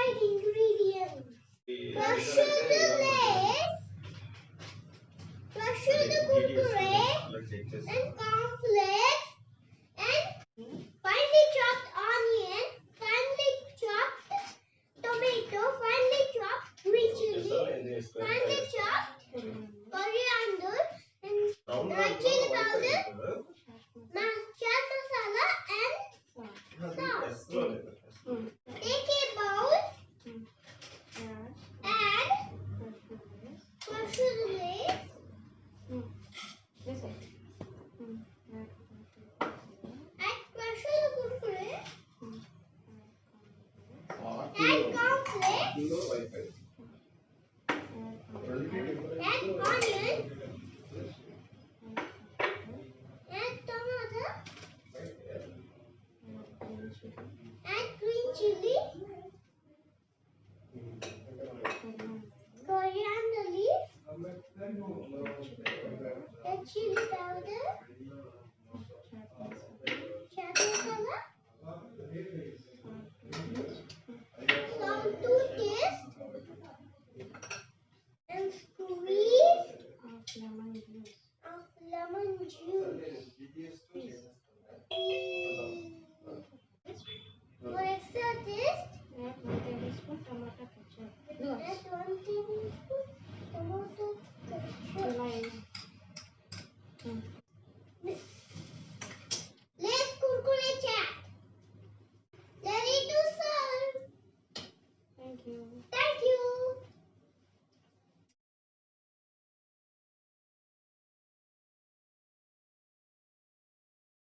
required ingredients: crush the lace, crush the kurkure and cornflakes, and finely chopped onion, finely chopped tomato, finely chopped green chili, finely chopped coriander and red chili powder, chaat masala and salt. Take a bowl, add crushed lace, add crushed kurkure, add cornflakes, add onion, add tomato, add green chili, coriander leaf, red chili powder,